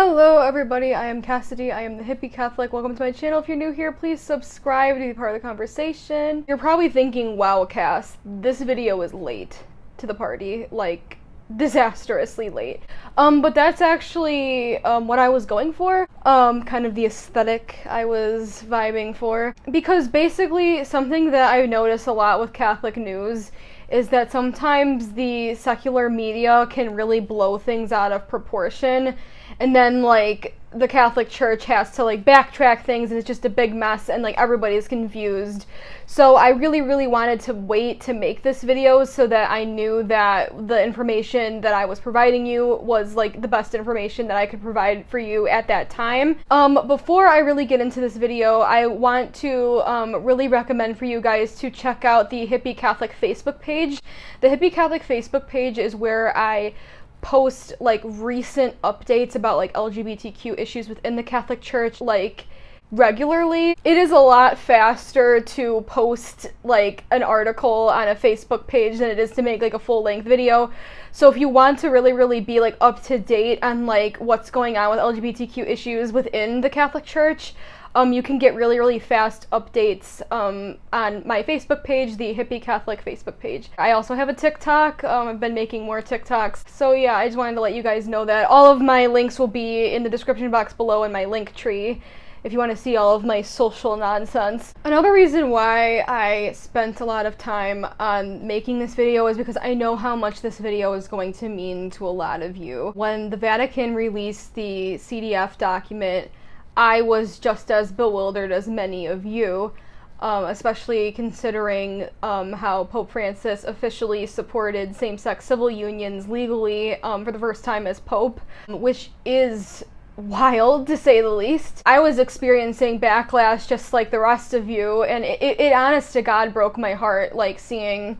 Hello everybody, I am Cassidy, I am the Hippie Catholic. Welcome to my channel. If you're new here, please subscribe to be part of the conversation. You're probably thinking, wow Cass, this video is late to the party, like disastrously late. But that's actually what I was going for, kind of the aesthetic I was vibing for. Because basically something that I notice a lot with Catholic news is that sometimes the secular media can really blow things out of proportion, and then like the Catholic Church has to like backtrack things and it's just a big mess and like everybody's confused. So I really wanted to wait to make this video so that I knew that the information that I was providing you was like the best information that I could provide for you at that time. Before I really get into this video, I want to really recommend for you guys to check out the HippieCatholic Facebook page. The HippieCatholic Facebook page is where I post like recent updates about like LGBTQ issues within the Catholic Church like regularly. It is a lot faster to post like an article on a Facebook page than it is to make like a full-length video. So if you want to really be like up to date on like what's going on with LGBTQ issues within the Catholic Church, you can get really fast updates on my Facebook page, the HippieCatholic Facebook page. I also have a TikTok. I've been making more TikToks. So yeah, I just wanted to let you guys know that all of my links will be in the description box below in my link tree if you want to see all of my social nonsense. Another reason why I spent a lot of time on making this video is because I know how much this video is going to mean to a lot of you. When the Vatican released the CDF document, I was just as bewildered as many of you, especially considering how Pope Francis officially supported same-sex civil unions legally for the first time as Pope, which is wild to say the least. I was experiencing backlash just like the rest of you, and it honest to God broke my heart, like seeing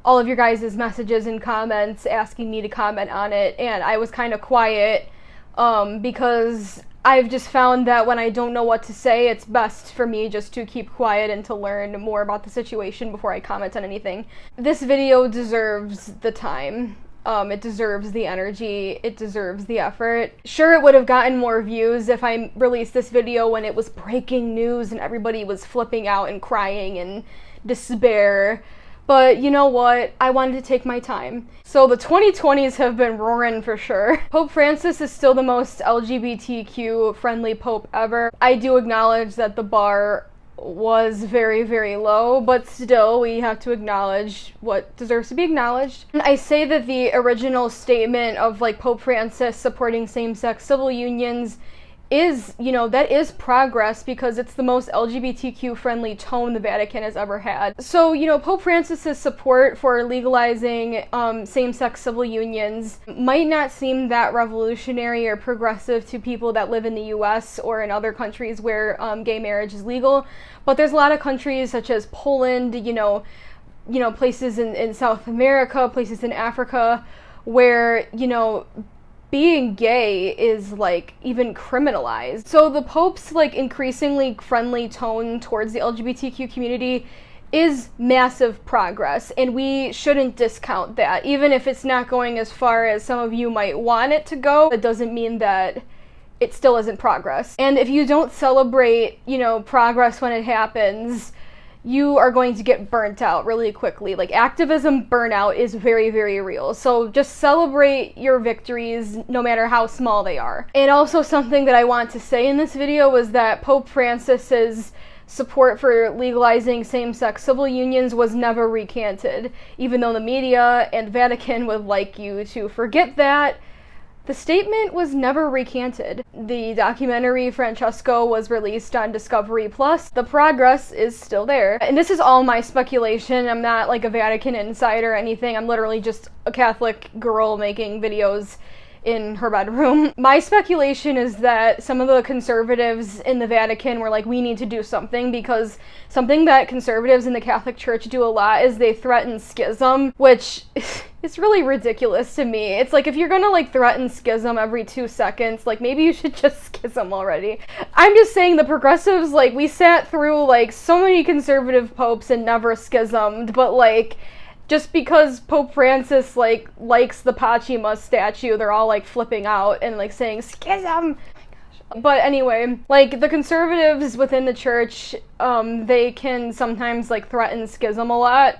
all of your guys' messages and comments asking me to comment on it, and I was kind of quiet because I've just found that when I don't know what to say, it's best for me just to keep quiet and to learn more about the situation before I comment on anything. This video deserves the time. It deserves the energy. It deserves the effort. Sure, it would have gotten more views if I released this video when it was breaking news and everybody was flipping out and crying in despair. But you know what? I wanted to take my time. So the 2020s have been roaring for sure. Pope Francis is still the most LGBTQ friendly pope ever. I do acknowledge that the bar was very low, but still we have to acknowledge what deserves to be acknowledged. And I say that the original statement of like Pope Francis supporting same-sex civil unions is, you know, that is progress because it's the most LGBTQ friendly tone the Vatican has ever had. So, you know, Pope Francis's support for legalizing same-sex civil unions might not seem that revolutionary or progressive to people that live in the US or in other countries where gay marriage is legal, but there's a lot of countries such as Poland, you know, places in South America, places in Africa where, you know, being gay is like even criminalized. So the Pope's like increasingly friendly tone towards the LGBTQ community is massive progress, and we shouldn't discount that. Even if it's not going as far as some of you might want it to go, it doesn't mean that it still isn't progress. And if you don't celebrate, you know, progress when it happens, you are going to get burnt out really quickly. Like, activism burnout is very real. So just celebrate your victories no matter how small they are. And also something that I want to say in this video was that Pope Francis's support for legalizing same-sex civil unions was never recanted. Even though the media and Vatican would like you to forget that, the statement was never recanted. The documentary Francesco was released on Discovery Plus. The progress is still there. And this is all my speculation. I'm not like a Vatican insider or anything. I'm literally just a Catholic girl making videos in her bedroom. My speculation is that some of the conservatives in the Vatican were like, we need to do something, because something that conservatives in the Catholic Church do a lot is they threaten schism, which is really ridiculous to me. It's like, if you're gonna like threaten schism every 2 seconds, like maybe you should just schism already. I'm just saying the progressives, like, we sat through like so many conservative popes and never schismed, but like Just because Pope Francis, like, likes the Pachima statue, they're all, like, flipping out and, like, saying, schism! But anyway, like, the conservatives within the church, they can sometimes, like, threaten schism a lot.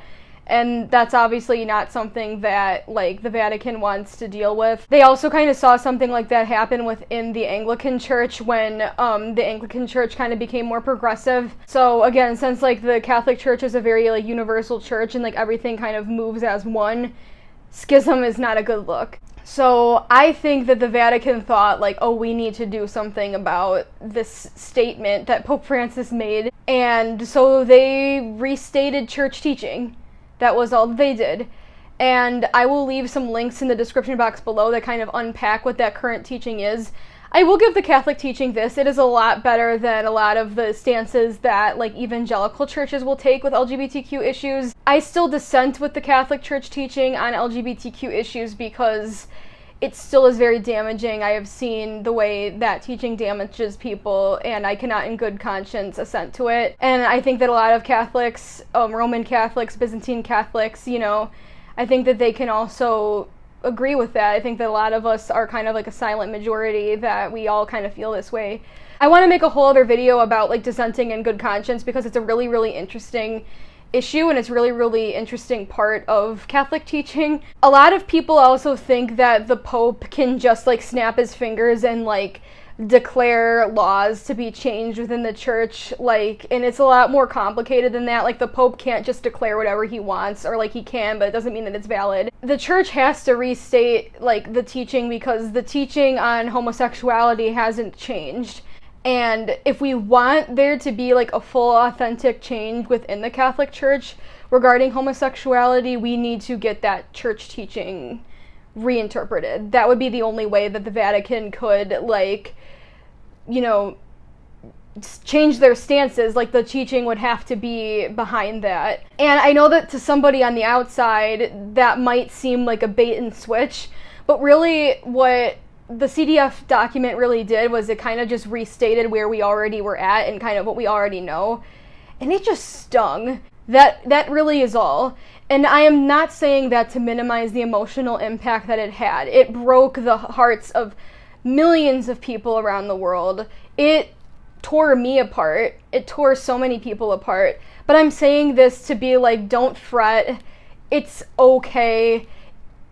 And that's obviously not something that, like, the Vatican wants to deal with. They also kind of saw something like that happen within the Anglican Church when the Anglican Church kind of became more progressive. So again, since, like, the Catholic Church is a very, like, universal church and, like, everything kind of moves as one, schism is not a good look. So I think that the Vatican thought, like, oh, we need to do something about this statement that Pope Francis made. And so they restated church teaching. That was all they did. And I will leave some links in the description box below that kind of unpack what that current teaching is. I will give the Catholic teaching this. It is a lot better than a lot of the stances that, like, evangelical churches will take with LGBTQ issues. I still dissent with the Catholic Church teaching on LGBTQ issues because it still is very damaging. I have seen the way that teaching damages people, and I cannot in good conscience assent to it. And I think that a lot of Catholics, Roman Catholics, Byzantine Catholics, you know, I think that they can also agree with that. I think that a lot of us are kind of like a silent majority, that we all kind of feel this way. I want to make a whole other video about, like, dissenting in good conscience because it's a really, really interesting issue, and it's really interesting part of Catholic teaching. A lot of people also think that the Pope can just, like, snap his fingers and, like, declare laws to be changed within the church, like, and it's a lot more complicated than that. Like, the Pope can't just declare whatever he wants, or, like, he can, but it doesn't mean that it's valid. The church has to restate, like, the teaching because the teaching on homosexuality hasn't changed. And if we want there to be, like, a full, authentic change within the Catholic Church regarding homosexuality, we need to get that church teaching reinterpreted. That would be the only way that the Vatican could, like, you know, change their stances. Like, the teaching would have to be behind that. And I know that to somebody on the outside, that might seem like a bait and switch, but really what the CDF document really did was it kind of just restated where we already were at and kind of what we already know. And it just stung. That really is all. And I am not saying that to minimize the emotional impact that it had. It broke the hearts of millions of people around the world. It tore me apart. It tore so many people apart. But I'm saying this to be like, don't fret. It's okay.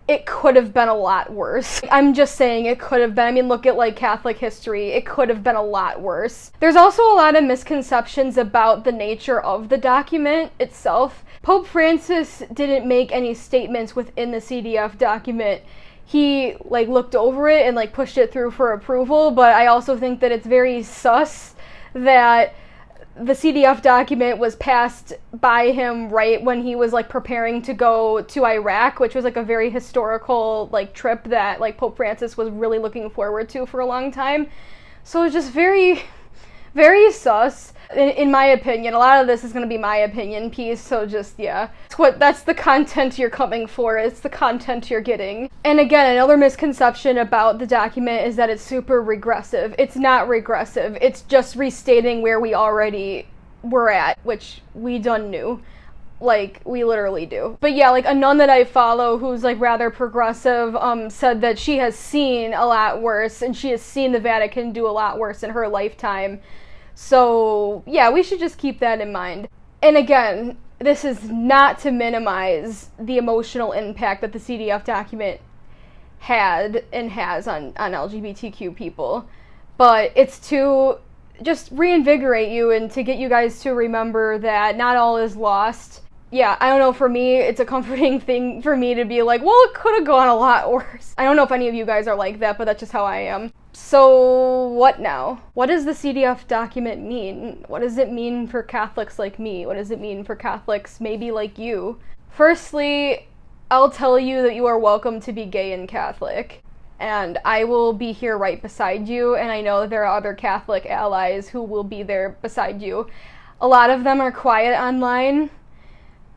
It could have been a lot worse. I'm just saying it could have been. I mean, look at, like, Catholic history. It could have been a lot worse. There's also a lot of misconceptions about the nature of the document itself. Pope Francis didn't make any statements within the CDF document. He, like, looked over it and, like, pushed it through for approval, but I also think that it's very sus that the CDF document was passed by him right when he was, like, preparing to go to Iraq, which was, like, a very historical, like, trip that, like, Pope Francis was really looking forward to for a long time. So it's just very, very sus, in my opinion. A lot of this is going to be my opinion piece, so just, yeah. That's the content you're coming for. It's the content you're getting. And again, another misconception about the document is that it's super regressive. It's not regressive. It's just restating where we already were at, which we done knew. Like, we literally do. But yeah, like, a nun that I follow who's, like, rather progressive, said that she has seen a lot worse, and she has seen the Vatican do a lot worse in her lifetime. So, yeah, we should just keep that in mind. And again, this is not to minimize the emotional impact that the CDF document had and has on LGBTQ people, but it's to just reinvigorate you and to get you guys to remember that not all is lost. Yeah, I don't know, for me, it's a comforting thing for me to be like, well, it could have gone a lot worse. I don't know if any of you guys are like that, but that's just how I am. So, what now? What does the CDF document mean? What does it mean for Catholics like me? What does it mean for Catholics maybe like you? Firstly, I'll tell you that you are welcome to be gay and Catholic, and I will be here right beside you, and I know that there are other Catholic allies who will be there beside you. A lot of them are quiet online,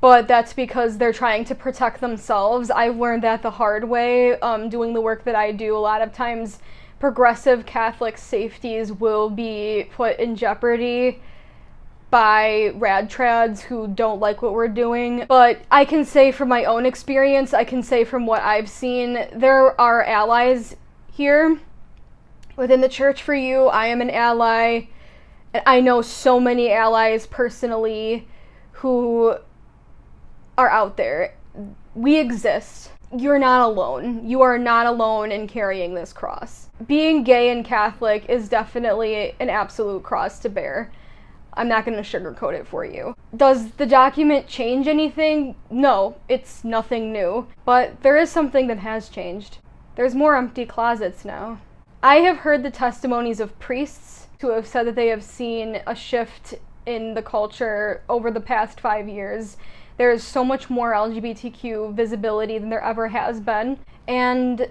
but that's because they're trying to protect themselves. I've learned that the hard way, doing the work that I do. A lot of times, progressive Catholic safeties will be put in jeopardy by rad trads who don't like what we're doing, but I can say from my own experience, I can say from what I've seen, there are allies here within the church for you. I am an ally, and I know so many allies personally who are out there. We exist. You're not alone. You are not alone in carrying this cross. Being gay and Catholic is definitely an absolute cross to bear. I'm not going to sugarcoat it for you. Does the document change anything? No, it's nothing new. But there is something that has changed. There's more empty closets now. I have heard the testimonies of priests who have said that they have seen a shift in the culture over the past 5 years. There is so much more LGBTQ visibility than there ever has been. And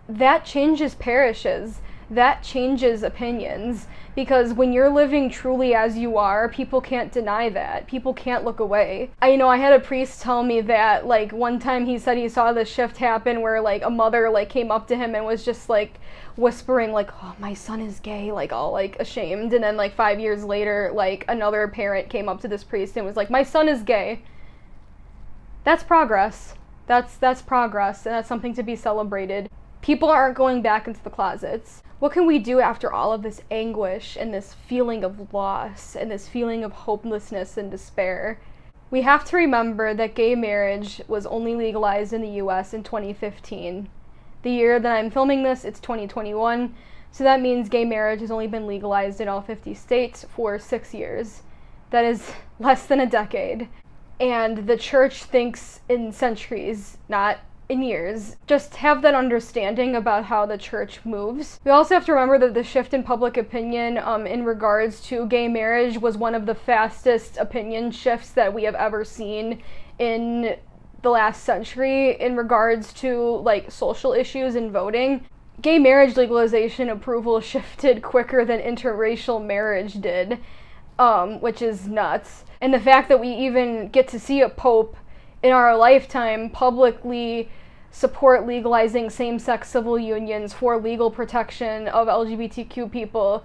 that changes parishes. That changes opinions, because when you're living truly as you are, people can't deny that. People can't look away. I had a priest tell me that, like, one time he said he saw this shift happen where, like, a mother, like, came up to him and was just, like, whispering, like, oh, my son is gay, like, all, like, ashamed. And then, like, 5 years later, like, another parent came up to this priest and was like, my son is gay. That's progress. That's progress, and that's something to be celebrated. People aren't going back into the closets. What can we do after all of this anguish and this feeling of loss and this feeling of hopelessness and despair? We have to remember that gay marriage was only legalized in the US in 2015. The year that I'm filming this, it's 2021, so that means gay marriage has only been legalized in all 50 states for 6 years. That is less than a decade. And the church thinks in centuries, not in years. Just have that understanding about how the church moves. We also have to remember that the shift in public opinion in regards to gay marriage was one of the fastest opinion shifts that we have ever seen in the last century in regards to, like, social issues and voting. Gay marriage legalization approval shifted quicker than interracial marriage did, which is nuts. And the fact that we even get to see a pope in our lifetime publicly support legalizing same-sex civil unions for legal protection of LGBTQ people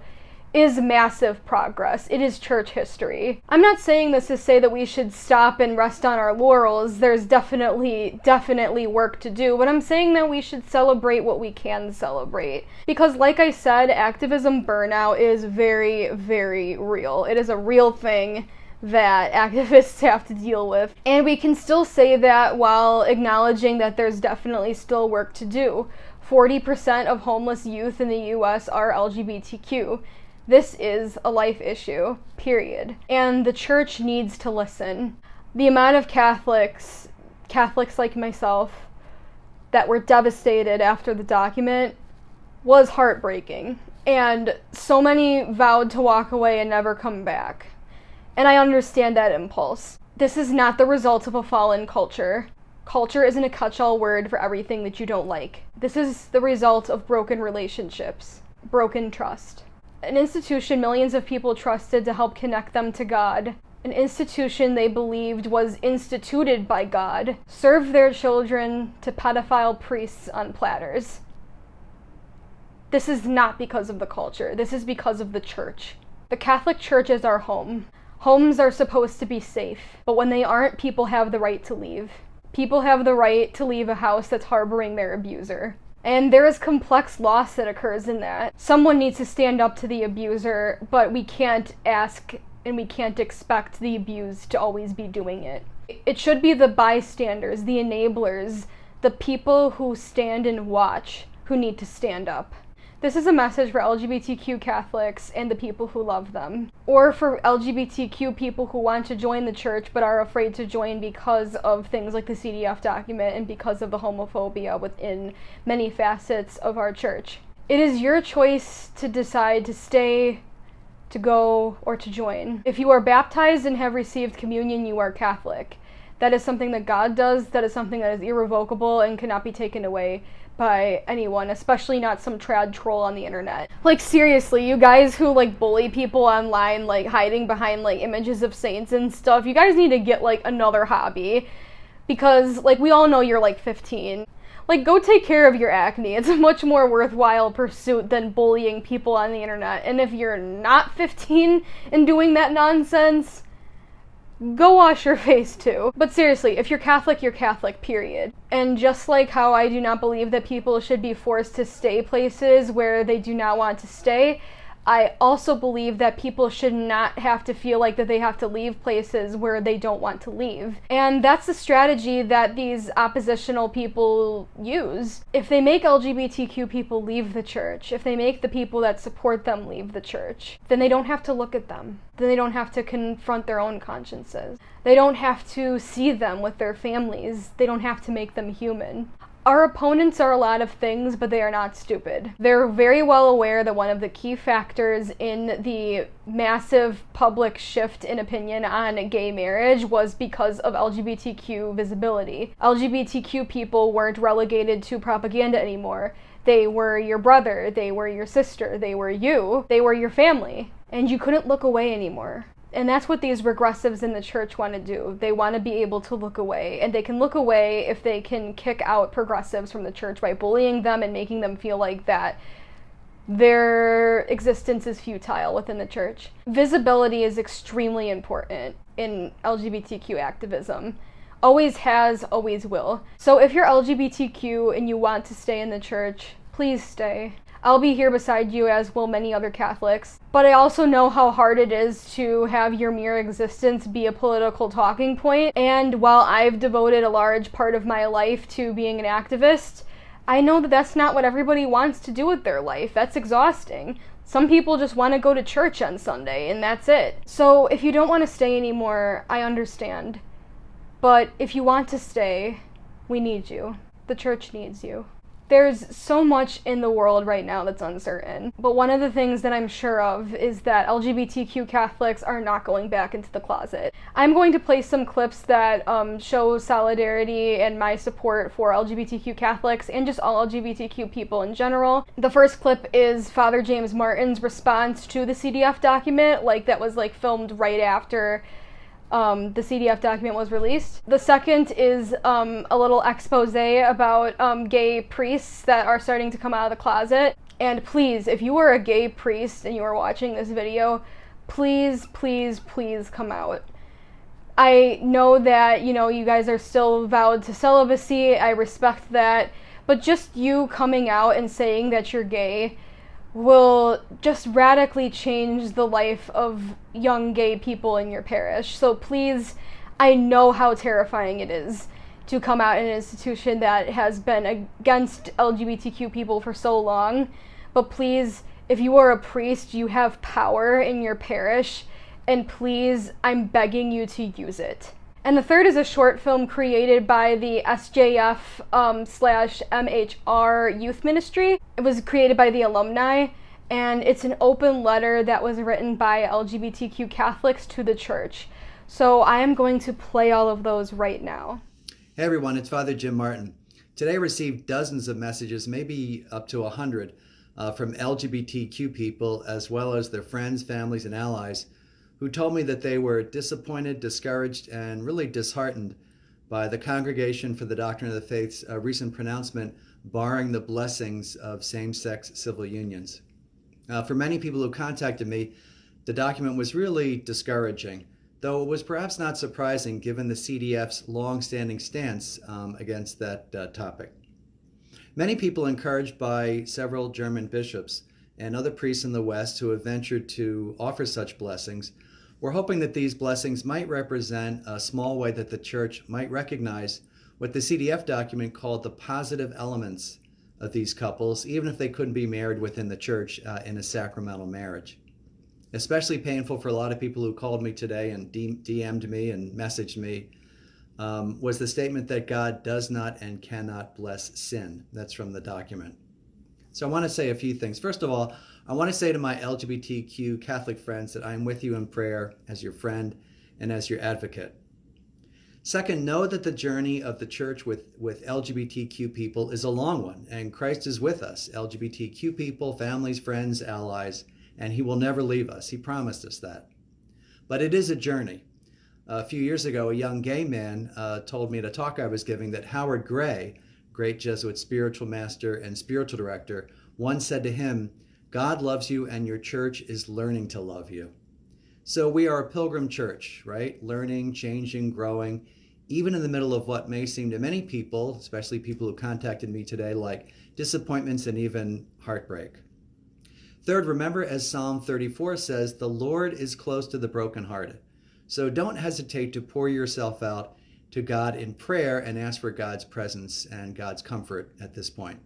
is massive progress. It is church history. I'm not saying this to say that we should stop and rest on our laurels. There's definitely work to do, but I'm saying that we should celebrate what we can celebrate. Because like I said, activism burnout is very, very real. It is a real thing that activists have to deal with. And we can still say that while acknowledging that there's definitely still work to do. 40% of homeless youth in the US are LGBTQ. This is a life issue, period. And the church needs to listen. The amount of Catholics like myself, that were devastated after the document was heartbreaking. And so many vowed to walk away and never come back. And I understand that impulse. This is not the result of a fallen culture. Culture isn't a catch-all word for everything that you don't like. This is the result of broken relationships, broken trust. An institution millions of people trusted to help connect them to God, an institution they believed was instituted by God, served their children to pedophile priests on platters. This is not because of the culture. This is because of the church. The Catholic Church is our home. Homes are supposed to be safe, but when they aren't, people have the right to leave. People have the right to leave a house that's harboring their abuser. And there is complex loss that occurs in that. Someone needs to stand up to the abuser, but we can't ask and we can't expect the abused to always be doing it. It should be the bystanders, the enablers, the people who stand and watch who need to stand up. This is a message for LGBTQ Catholics and the people who love them. Or for LGBTQ people who want to join the church but are afraid to join because of things like the CDF document and because of the homophobia within many facets of our church. It is your choice to decide to stay, to go, or to join. If you are baptized and have received communion, you are Catholic. That is something that God does. That is something that is irrevocable and cannot be taken away by anyone, especially not some trad troll on the internet. Like, seriously, you guys who, like, bully people online, like, hiding behind, like, images of saints and stuff, you guys need to get, like, another hobby. Because, like, we all know you're like 15. Like, go take care of your acne. It's a much more worthwhile pursuit than bullying people on the internet. And if you're not 15 and doing that nonsense, go wash your face too. But seriously, if you're Catholic, period. And just like how I do not believe that people should be forced to stay places where they do not want to stay, I also believe that people should not have to feel like that they have to leave places where they don't want to leave. And that's the strategy that these oppositional people use. If they make LGBTQ people leave the church, if they make the people that support them leave the church, then they don't have to look at them. Then they don't have to confront their own consciences. They don't have to see them with their families. They don't have to make them human. Our opponents are a lot of things, but they are not stupid. They're very well aware that one of the key factors in the massive public shift in opinion on gay marriage was because of LGBTQ visibility. LGBTQ people weren't relegated to propaganda anymore. They were your brother, they were your sister, they were you, they were your family, and you couldn't look away anymore. And that's what these regressives in the church want to do. They want to be able to look away. And they can look away if they can kick out progressives from the church by bullying them and making them feel like that their existence is futile within the church. Visibility is extremely important in LGBTQ activism. Always has, always will. So if you're LGBTQ and you want to stay in the church, please stay. I'll be here beside you, as will many other Catholics. But I also know how hard it is to have your mere existence be a political talking point. And while I've devoted a large part of my life to being an activist, I know that that's not what everybody wants to do with their life. That's exhausting. Some people just want to go to church on Sunday, and that's it. So if you don't want to stay anymore, I understand. But if you want to stay, we need you. The church needs you. There's so much in the world right now that's uncertain, but one of the things that I'm sure of is that LGBTQ Catholics are not going back into the closet. I'm going to play some clips that show solidarity and my support for LGBTQ Catholics and just all LGBTQ people in general. The first clip is Father James Martin's response to the CDF document, that was filmed right after the CDF document was released. The second is a little expose about gay priests that are starting to come out of the closet. And please, if you are a gay priest and you are watching this video, please, please, please come out. I know that, you guys are still vowed to celibacy. I respect that. But just you coming out and saying that you're gay will just radically change the life of young gay people in your parish. So please, I know how terrifying it is to come out in an institution that has been against LGBTQ people for so long, but please, if you are a priest, you have power in your parish, and please, I'm begging you to use it. And the third is a short film created by the SJF/MHR Youth Ministry. It was created by the alumni, and it's an open letter that was written by LGBTQ Catholics to the church. So I am going to play all of those right now. Hey everyone, it's Father Jim Martin. Today I received dozens of messages, maybe up to 100, from LGBTQ people, as well as their friends, families, and allies, who told me that they were disappointed, discouraged, and really disheartened by the Congregation for the Doctrine of the Faith's recent pronouncement barring the blessings of same-sex civil unions. For many people who contacted me, the document was really discouraging, though it was perhaps not surprising given the CDF's long-standing stance against that topic. Many people, encouraged by several German bishops and other priests in the West who have ventured to offer such blessings, we're hoping that these blessings might represent a small way that the Church might recognize what the CDF document called the positive elements of these couples, even if they couldn't be married within the Church in a sacramental marriage. Especially painful for a lot of people who called me today and DM'd me and messaged me was the statement that God does not and cannot bless sin. That's from the document. So I want to say a few things. First of all, I want to say to my LGBTQ Catholic friends that I am with you in prayer as your friend and as your advocate. Second, know that the journey of the Church with LGBTQ people is a long one, and Christ is with us, LGBTQ people, families, friends, allies, and he will never leave us. He promised us that. But it is a journey. A few years ago, a young gay man told me at a talk I was giving that Howard Gray, great Jesuit spiritual master and spiritual director, once said to him, "God loves you and your church is learning to love you." So we are a pilgrim church, right? Learning, changing, growing, even in the middle of what may seem to many people, especially people who contacted me today, like disappointments and even heartbreak. Third, remember, as Psalm 34 says, the Lord is close to the brokenhearted. So don't hesitate to pour yourself out to God in prayer and ask for God's presence and God's comfort at this point.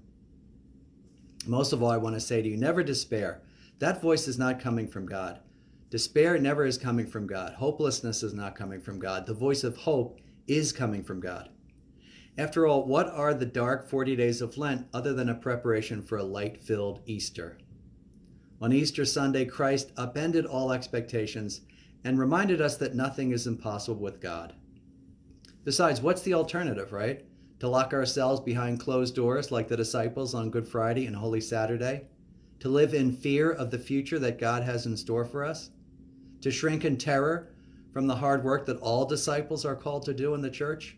Most of all, I want to say to you, never despair. That voice is not coming from God. Despair never is coming from God. Hopelessness is not coming from God. The voice of hope is coming from God. After all, what are the dark 40 days of Lent other than a preparation for a light-filled Easter? On Easter Sunday, Christ upended all expectations and reminded us that nothing is impossible with God. Besides, what's the alternative, right? To lock ourselves behind closed doors like the disciples on Good Friday and Holy Saturday? To live in fear of the future that God has in store for us? To shrink in terror from the hard work that all disciples are called to do in the church?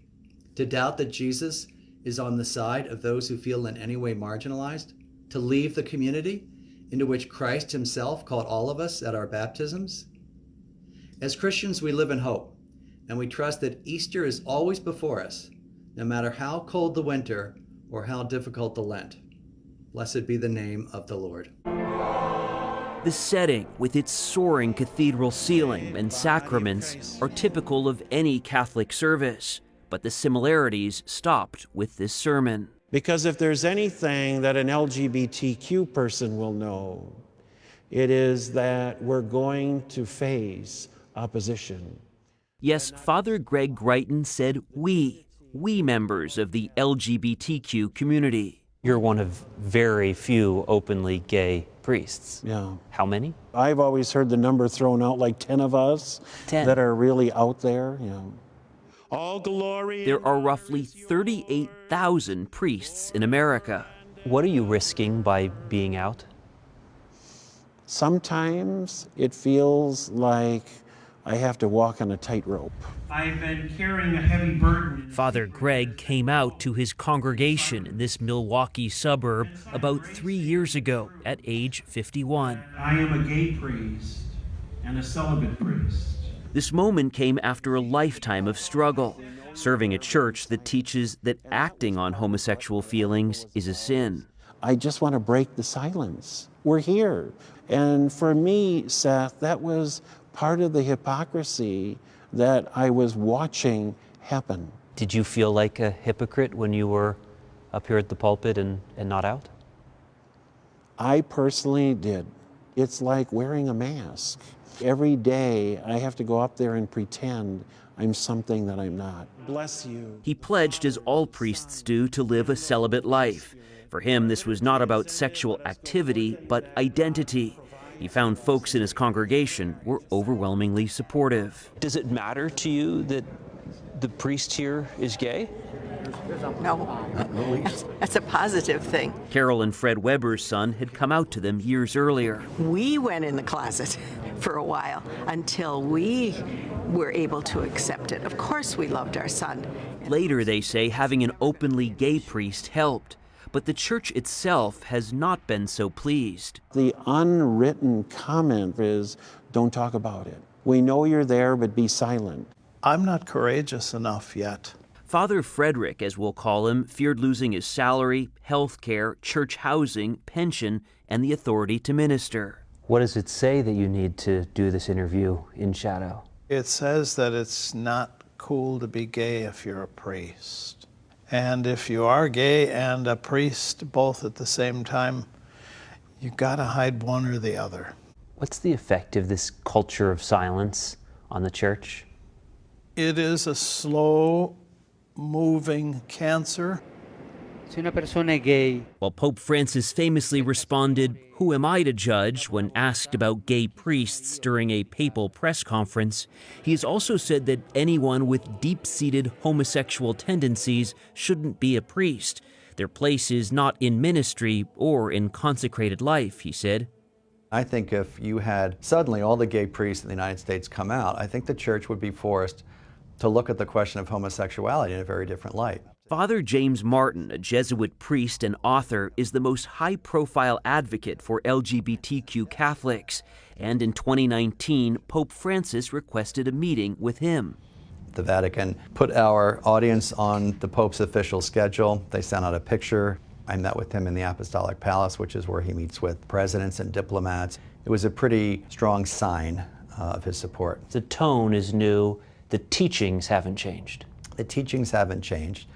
To doubt that Jesus is on the side of those who feel in any way marginalized? To leave the community into which Christ himself called all of us at our baptisms? As Christians, we live in hope, and we trust that Easter is always before us, no matter how cold the winter or how difficult the Lent. Blessed be the name of the Lord. The setting, with its soaring cathedral ceiling and sacraments, are typical of any Catholic service, but the similarities stopped with this sermon. Because if there's anything that an LGBTQ person will know, it is that we're going to face opposition. Yes, Father Greg Greighton said we members of the LGBTQ community. You're one of very few openly gay priests. Yeah. How many? I've always heard the number thrown out, like 10 of us 10. that are really out there. Yeah. All glory. There are roughly 38,000 priests in America. What are you risking by being out? Sometimes it feels like I have to walk on a tightrope. I've been carrying a heavy burden. Father Greg came out to his congregation in this Milwaukee suburb about 3 years ago at age 51. I am a gay priest and a celibate priest. This moment came after a lifetime of struggle, serving a church that teaches that acting on homosexual feelings is a sin. I just want to break the silence. We're here. And for me, Seth, that was part of the hypocrisy that I was watching happen. Did you feel like a hypocrite when you were up here at the pulpit and not out? I personally did. It's like wearing a mask. Every day I have to go up there and pretend I'm something that I'm not. Bless you. He pledged, as all priests do, to live a celibate life. For him, this was not about sexual activity, but identity. He found folks in his congregation were overwhelmingly supportive. Does it matter to you that the priest here is gay? No, that's a positive thing. Carol and Fred Weber's son had come out to them years earlier. We went in the closet for a while until we were able to accept it. Of course we loved our son. Later, they say, having an openly gay priest helped. But the church itself has not been so pleased. The unwritten comment is, don't talk about it. We know you're there, but be silent. I'm not courageous enough yet. Father Frederick, as we'll call him, feared losing his salary, health care, church housing, pension, and the authority to minister. What does it say that you need to do this interview in shadow? It says that it's not cool to be gay if you're a priest. And if you are gay and a priest both at the same time, you gotta hide one or the other. What's the effect of this culture of silence on the church? It is a slow-moving cancer. While Pope Francis famously responded, "Who am I to judge?" when asked about gay priests during a papal press conference, he has also said that anyone with deep-seated homosexual tendencies shouldn't be a priest. Their place is not in ministry or in consecrated life, he said. I think if you had suddenly all the gay priests in the United States come out, I think the church would be forced to look at the question of homosexuality in a very different light. Father James Martin, a Jesuit priest and author, is the most high-profile advocate for LGBTQ Catholics, and in 2019, Pope Francis requested a meeting with him. The Vatican put our audience on the Pope's official schedule. They sent out a picture. I met with him in the Apostolic Palace, which is where he meets with presidents and diplomats. It was a pretty strong sign of his support. The tone is new. The teachings haven't changed. The teachings haven't changed,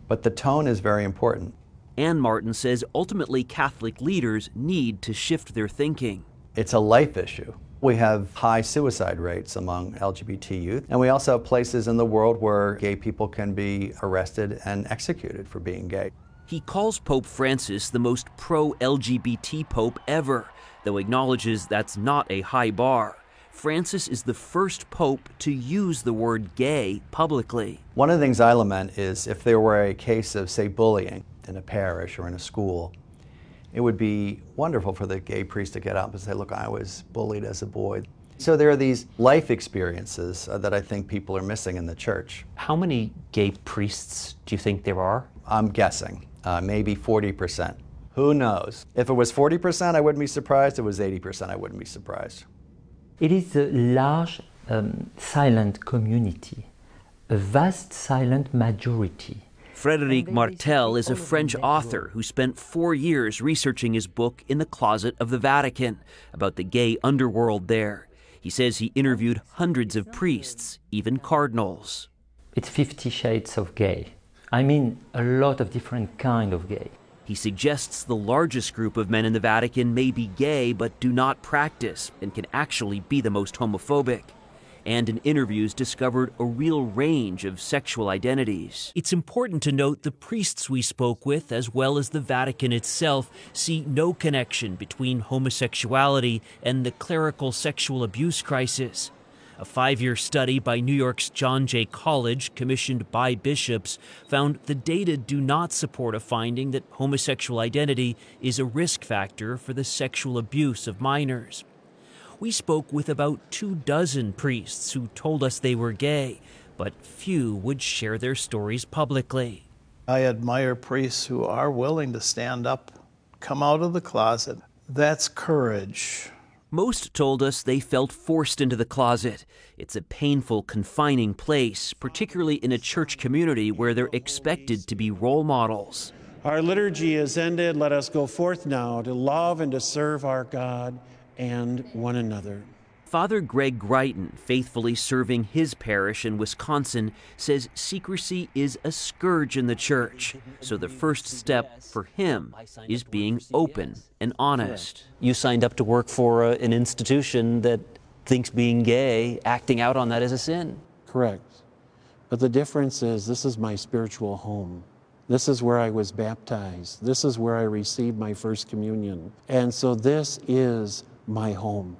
but the tone is very important. And Martin says ultimately Catholic leaders need to shift their thinking. It's a life issue. We have high suicide rates among LGBT youth, and we also have places in the world where gay people can be arrested and executed for being gay. He calls Pope Francis the most pro-LGBT pope ever, though acknowledges that's not a high bar. Francis is the first pope to use the word gay publicly. One of the things I lament is if there were a case of, say, bullying in a parish or in a school, it would be wonderful for the gay priest to get up and say, look, I was bullied as a boy. So there are these life experiences that I think people are missing in the church. How many gay priests do you think there are? I'm guessing, maybe 40%. Who knows? If it was 40%, I wouldn't be surprised. If it was 80%, I wouldn't be surprised. It is a large silent community, a vast silent majority. Frédéric Martel is a French author who spent 4 years researching his book In the Closet of the Vatican about the gay underworld there. He says he interviewed hundreds of priests, even cardinals. It's 50 shades of gay. I mean, a lot of different kind of gay. He suggests the largest group of men in the Vatican may be gay but do not practice and can actually be the most homophobic. And in interviews discovered a real range of sexual identities. It's important to note the priests we spoke with, as well as the Vatican itself, see no connection between homosexuality and the clerical sexual abuse crisis. A 5-year study by New York's John Jay College, commissioned by bishops, found the data do not support a finding that homosexual identity is a risk factor for the sexual abuse of minors. We spoke with about 24 priests who told us they were gay, but few would share their stories publicly. I admire priests who are willing to stand up, come out of the closet. That's courage. Most told us they felt forced into the closet. It's a painful, confining place, particularly in a church community where they're expected to be role models. Our liturgy is ended. Let us go forth now to love and to serve our God and one another. Father Greg Greiton, faithfully serving his parish in Wisconsin, says secrecy is a scourge in the church. So the first step for him is being open and honest. You signed up to work for an institution that thinks being gay, acting out on that is a sin. Correct. But the difference is this is my spiritual home. This is where I was baptized. This is where I received my first communion. And so this is my home.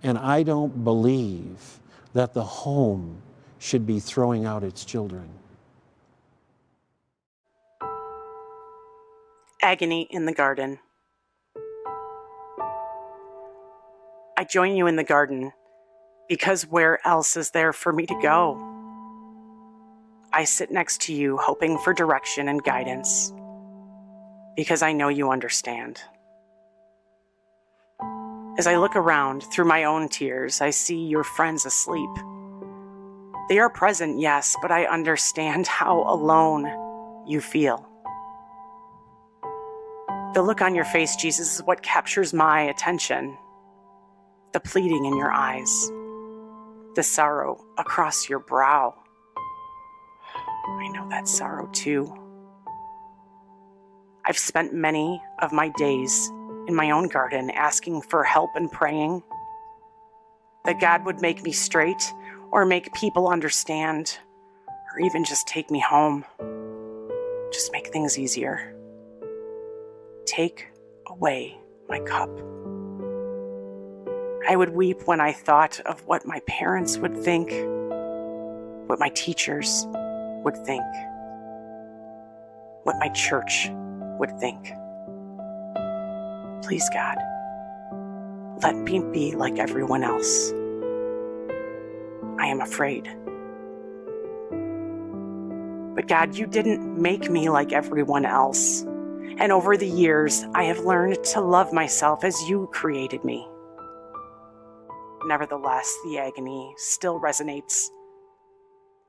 And I don't believe that the home should be throwing out its children. Agony in the garden. I join you in the garden because where else is there for me to go? I sit next to you hoping for direction and guidance because I know you understand. As I look around through my own tears, I see your friends asleep. They are present, yes, but I understand how alone you feel. The look on your face, Jesus, is what captures my attention. The pleading in your eyes, the sorrow across your brow. I know that sorrow too. I've spent many of my days in my own garden asking for help and praying that God would make me straight or make people understand or even just take me home. Just make things easier. Take away my cup. I would weep when I thought of what my parents would think, what my teachers would think, what my church would think. Please, God, let me be like everyone else. I am afraid. But God, you didn't make me like everyone else. And over the years, I have learned to love myself as you created me. Nevertheless, the agony still resonates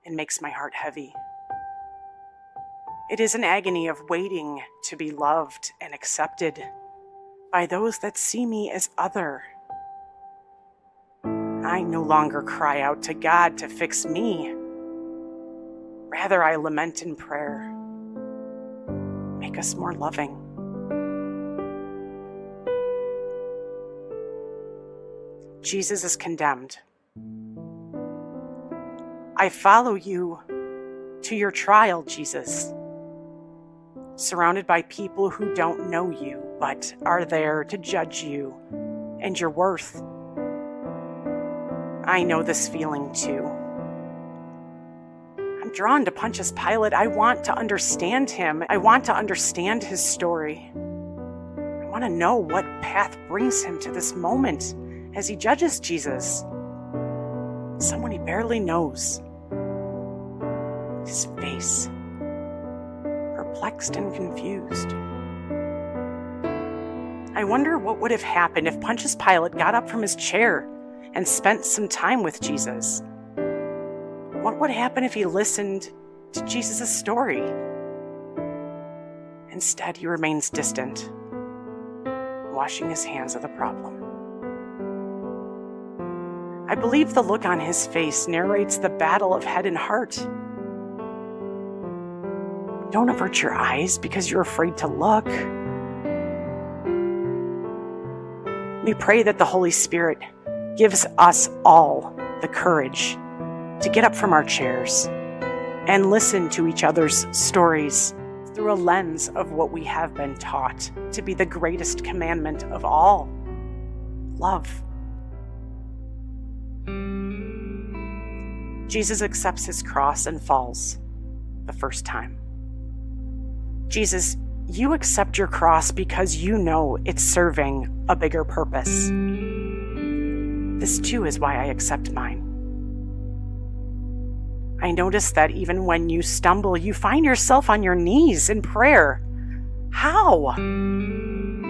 and makes my heart heavy. It is an agony of waiting to be loved and accepted by those that see me as other. I no longer cry out to God to fix me. Rather, I lament in prayer. Make us more loving. Jesus is condemned. I follow you to your trial, Jesus, surrounded by people who don't know you, but are there to judge you and your worth. I know this feeling too. I'm drawn to Pontius Pilate. I want to understand him. I want to understand his story. I want to know what path brings him to this moment as he judges Jesus, someone he barely knows. His face, perplexed and confused. I wonder what would have happened if Pontius Pilate got up from his chair and spent some time with Jesus. What would happen if he listened to Jesus' story? Instead, he remains distant, washing his hands of the problem. I believe the look on his face narrates the battle of head and heart. Don't avert your eyes because you're afraid to look. We pray that the Holy Spirit gives us all the courage to get up from our chairs and listen to each other's stories through a lens of what we have been taught to be the greatest commandment of all: love. Jesus accepts his cross and falls the first time. Jesus, you accept your cross because you know it's serving a bigger purpose. This too is why I accept mine. I notice that even when you stumble, you find yourself on your knees in prayer. How?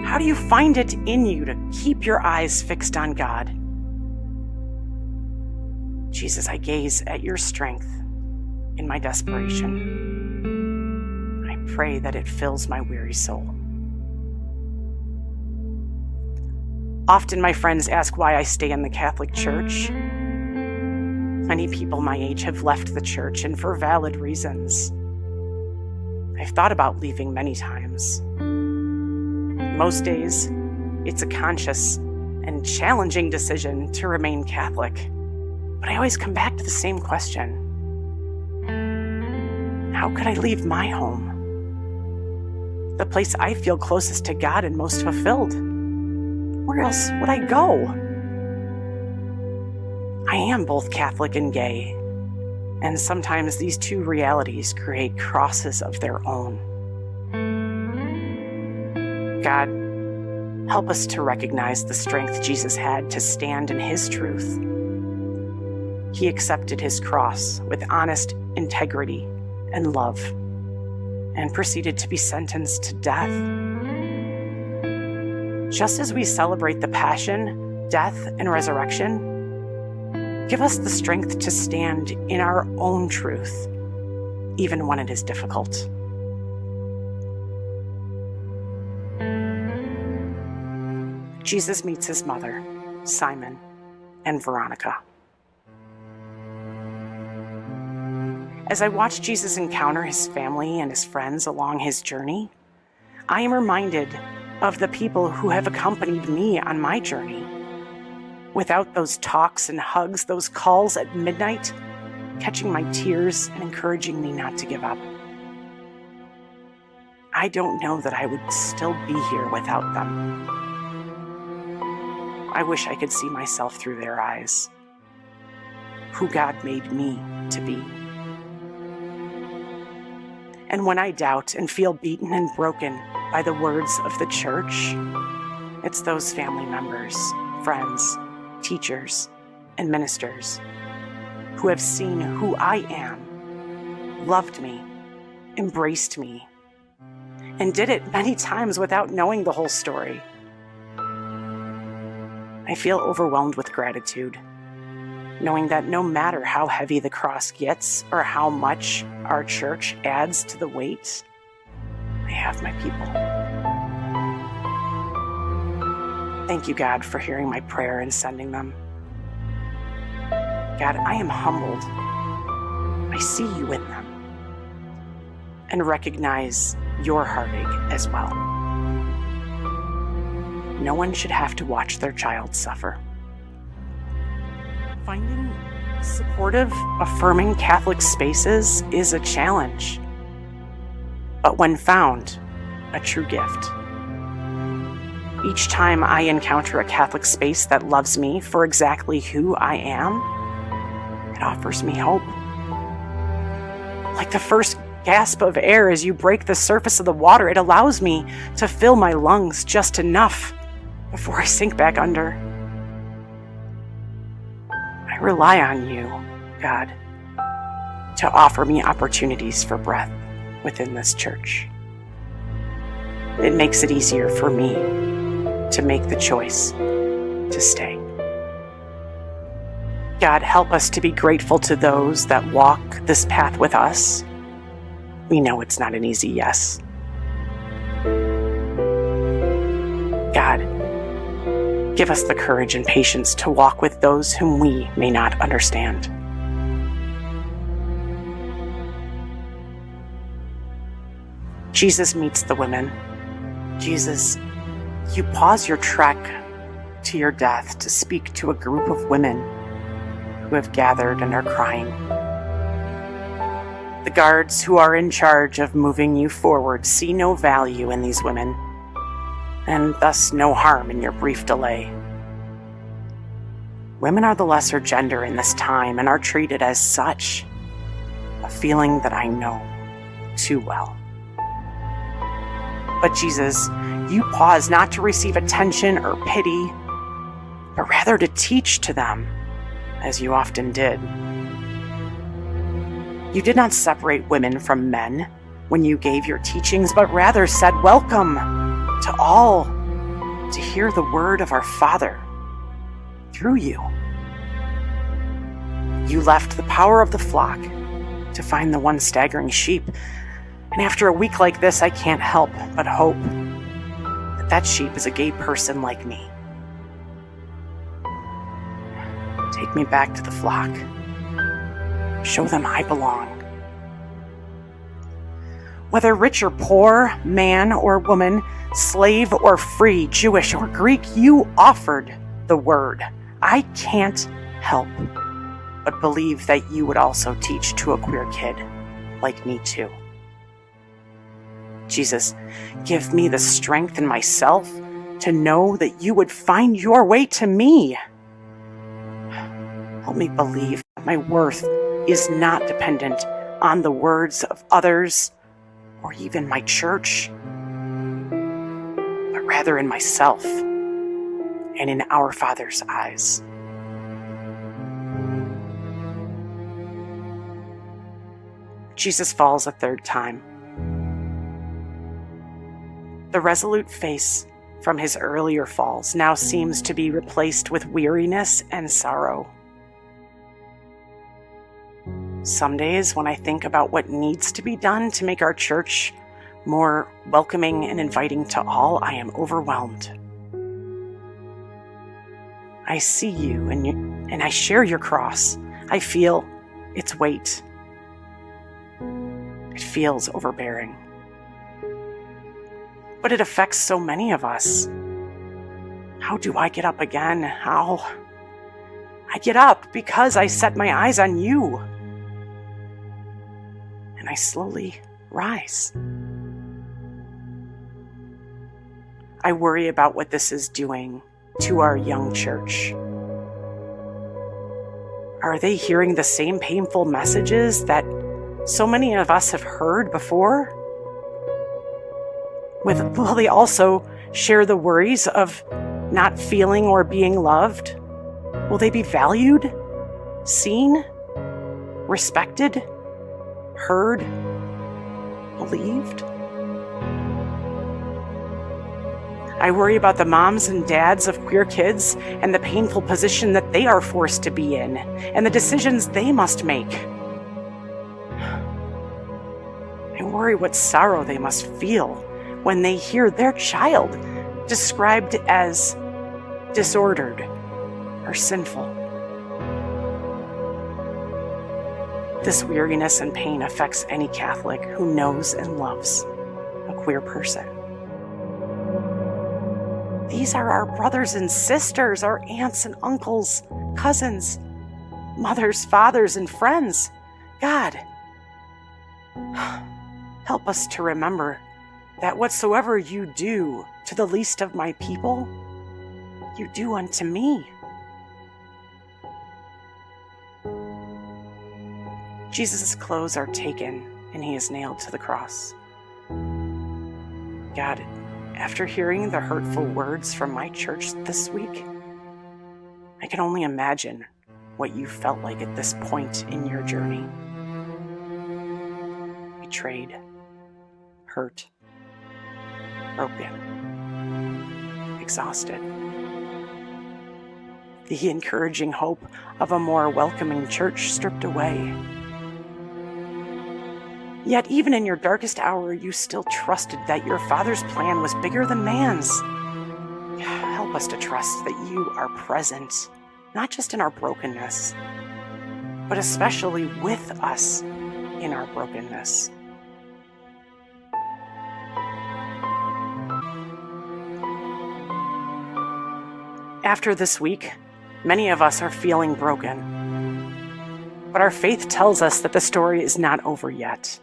How do you find it in you to keep your eyes fixed on God? Jesus, I gaze at your strength in my desperation. I pray that it fills my weary soul. Often my friends ask why I stay in the Catholic Church. Many people my age have left the church, and for valid reasons. I've thought about leaving many times. Most days, it's a conscious and challenging decision to remain Catholic. But I always come back to the same question. How could I leave my home? The place I feel closest to God and most fulfilled. Where else would I go? I am both Catholic and gay, and sometimes these two realities create crosses of their own. God, help us to recognize the strength Jesus had to stand in his truth. He accepted his cross with honest integrity and love, and proceeded to be sentenced to death. Just as we celebrate the passion, death, and resurrection, give us the strength to stand in our own truth, even when it is difficult. Jesus meets his mother, Simon, and Veronica. As I watch Jesus encounter his family and his friends along his journey, I am reminded of the people who have accompanied me on my journey. Without those talks and hugs, those calls at midnight, catching my tears and encouraging me not to give up, I don't know that I would still be here without them. I wish I could see myself through their eyes, who God made me to be. And when I doubt and feel beaten and broken by the words of the church, it's those family members, friends, teachers, and ministers who have seen who I am, loved me, embraced me, and did it many times without knowing the whole story. I feel overwhelmed with gratitude, knowing that no matter how heavy the cross gets or how much our church adds to the weight, I have my people. Thank you, God, for hearing my prayer and sending them. God, I am humbled. I see you in them and recognize your heartache as well. No one should have to watch their child suffer. Finding supportive, affirming Catholic spaces is a challenge, but when found, a true gift. Each time I encounter a Catholic space that loves me for exactly who I am, it offers me hope. Like the first gasp of air as you break the surface of the water, it allows me to fill my lungs just enough before I sink back under. I rely on you, God, to offer me opportunities for breath within this church. It makes it easier for me to make the choice to stay. God, help us to be grateful to those that walk this path with us. We know it's not an easy yes. God, give us the courage and patience to walk with those whom we may not understand. Jesus meets the women. Jesus, you pause your trek to your death to speak to a group of women who have gathered and are crying. The guards who are in charge of moving you forward see no value in these women, and thus no harm in your brief delay. Women are the lesser gender in this time and are treated as such, a feeling that I know too well. But Jesus, you pause not to receive attention or pity, but rather to teach to them, as you often did. You did not separate women from men when you gave your teachings, but rather said, "Welcome to all to hear the word of our Father through you." You left the power of the flock to find the one staggering sheep. And after a week like this, I can't help but hope that that sheep is a gay person like me. Take me back to the flock. Show them I belong. Whether rich or poor, man or woman, slave or free, Jewish or Greek, you offered the word. I can't help but believe that you would also teach to a queer kid like me too. Jesus, give me the strength in myself to know that you would find your way to me. Help me believe that my worth is not dependent on the words of others or even my church, but rather in myself and in our Father's eyes. Jesus falls a third time. The resolute face from his earlier falls now seems to be replaced with weariness and sorrow. Some days when I think about what needs to be done to make our church more welcoming and inviting to all, I am overwhelmed. I see you and I share your cross. I feel its weight. It feels overbearing. But it affects so many of us. How do I get up again? How? I get up because I set my eyes on you. And I slowly rise. I worry about what this is doing to our young church. Are they hearing the same painful messages that so many of us have heard before? Will they also share the worries of not feeling or being loved? Will they be valued, seen, respected, heard, believed. I worry about the moms and dads of queer kids and the painful position that they are forced to be in and the decisions they must make. I worry what sorrow they must feel when they hear their child described as disordered or sinful. This weariness and pain affects any Catholic who knows and loves a queer person. These are our brothers and sisters, our aunts and uncles, cousins, mothers, fathers, and friends. God, help us to remember that whatsoever you do to the least of my people, you do unto me. Jesus' clothes are taken and he is nailed to the cross. God, after hearing the hurtful words from my church this week, I can only imagine what you felt like at this point in your journey. Betrayed, hurt, broken, exhausted. The encouraging hope of a more welcoming church stripped away. Yet even in your darkest hour, you still trusted that your Father's plan was bigger than man's. Help us to trust that you are present, not just in our brokenness, but especially with us in our brokenness. After this week, many of us are feeling broken, but our faith tells us that the story is not over yet.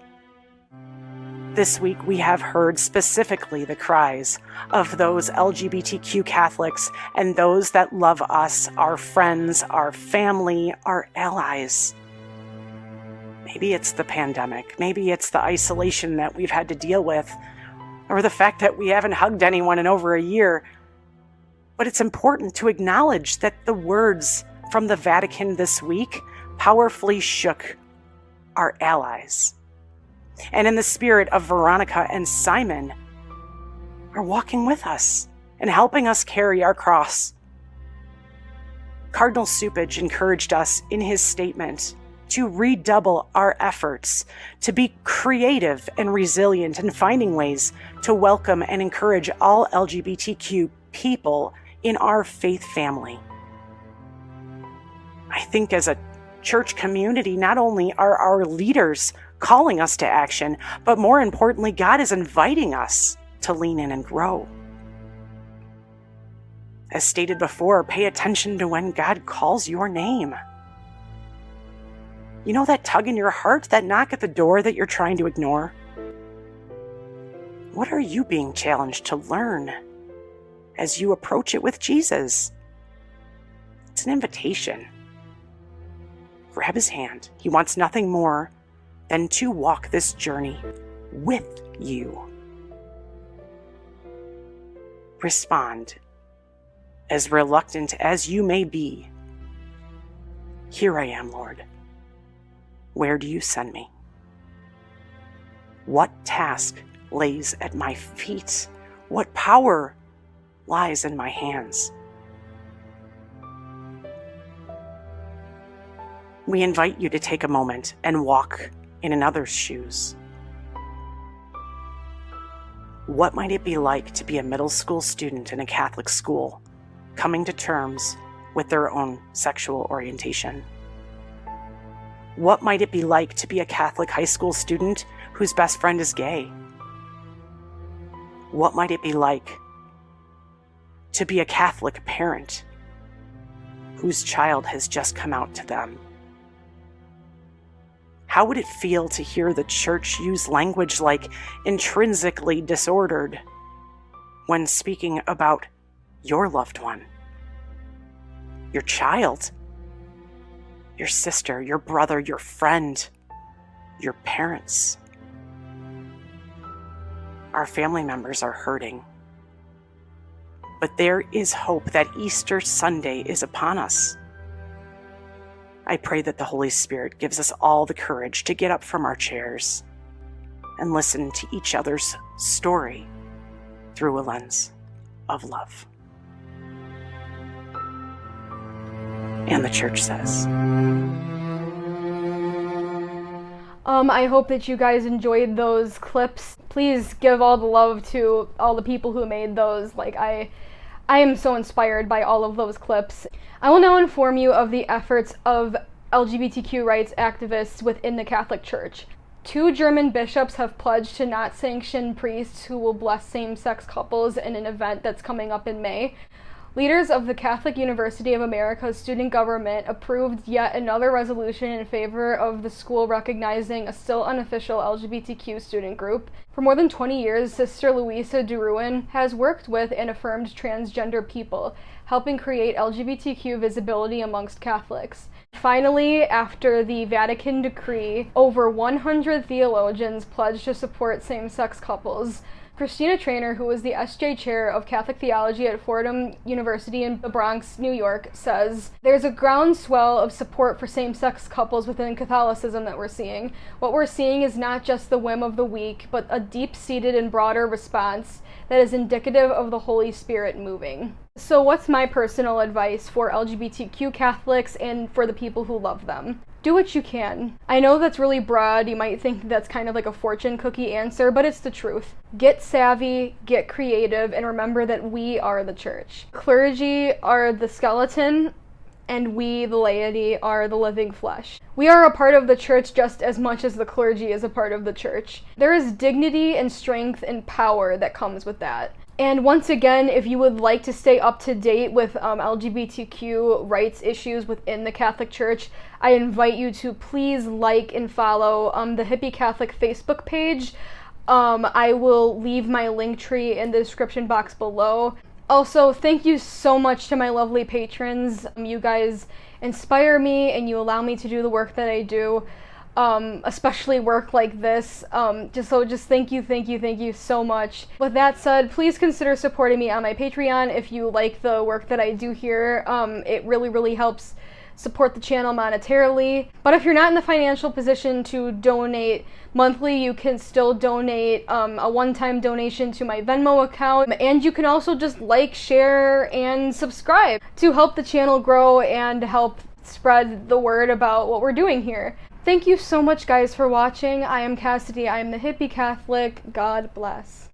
This week, we have heard specifically the cries of those LGBTQ Catholics and those that love us, our friends, our family, our allies. Maybe it's the pandemic. Maybe it's the isolation that we've had to deal with, or the fact that we haven't hugged anyone in over a year. But it's important to acknowledge that the words from the Vatican this week powerfully shook our allies. And in the spirit of Veronica and Simon are walking with us and helping us carry our cross. Cardinal Supage encouraged us in his statement to redouble our efforts, to be creative and resilient in finding ways to welcome and encourage all LGBTQ people in our faith family. I think as a church community, not only are our leaders calling us to action, but more importantly, God is inviting us to lean in and grow. As stated before, pay attention to when God calls your name. You know that tug in your heart, that knock at the door that you're trying to ignore? What are you being challenged to learn as you approach it with Jesus? It's an invitation. Grab his hand. He wants nothing more than to walk this journey with you. Respond, as reluctant as you may be. Here I am, Lord. Where do you send me? What task lays at my feet? What power lies in my hands? We invite you to take a moment and walk in another's shoes. What might it be like to be a middle school student in a Catholic school, coming to terms with their own sexual orientation? What might it be like to be a Catholic high school student whose best friend is gay? What might it be like to be a Catholic parent whose child has just come out to them? How would it feel to hear the church use language like intrinsically disordered when speaking about your loved one, your child, your sister, your brother, your friend, your parents? Our family members are hurting, but there is hope that Easter Sunday is upon us. I pray that the Holy Spirit gives us all the courage to get up from our chairs, and listen to each other's story through a lens of love. And the church says. I hope that you guys enjoyed those clips. Please give all the love to all the people who made those. Like, I am so inspired by all of those clips. I will now inform you of the efforts of LGBTQ rights activists within the Catholic Church. 2 German bishops have pledged to not sanction priests who will bless same-sex couples in an event that's coming up in May. Leaders of the Catholic University of America's student government approved yet another resolution in favor of the school recognizing a still unofficial LGBTQ student group. For more than 20 years, Sister Louisa Duruin has worked with and affirmed transgender people, helping create LGBTQ visibility amongst Catholics. Finally, after the Vatican decree, over 100 theologians pledged to support same-sex couples. Christina Trainer, who was the SJ Chair of Catholic Theology at Fordham University in the Bronx, New York, says, "There's a groundswell of support for same-sex couples within Catholicism that we're seeing. What we're seeing is not just the whim of the weak, but a deep-seated and broader response that is indicative of the Holy Spirit moving." So what's my personal advice for LGBTQ Catholics and for the people who love them? Do what you can. I know that's really broad. You might think that's kind of like a fortune cookie answer, but it's the truth. Get savvy, get creative, and remember that we are the church. Clergy are the skeleton, and we, the laity, are the living flesh. We are a part of the church just as much as the clergy is a part of the church. There is dignity and strength and power that comes with that. And once again, if you would like to stay up to date with LGBTQ rights issues within the Catholic Church, I invite you to please like and follow the HippieCatholic Facebook page. I will leave my link tree in the description box below. Also, thank you so much to my lovely patrons. You guys inspire me and you allow me to do the work that I do. Especially work like this. Just thank you so much. With that said, please consider supporting me on my Patreon if you like the work that I do here. It really helps support the channel monetarily. But if you're not in the financial position to donate monthly, you can still donate a one-time donation to my Venmo account. And you can also just like, share, and subscribe to help the channel grow and help spread the word about what we're doing here. Thank you so much, guys, for watching. I am Cassidy. I am the Hippie Catholic. God bless.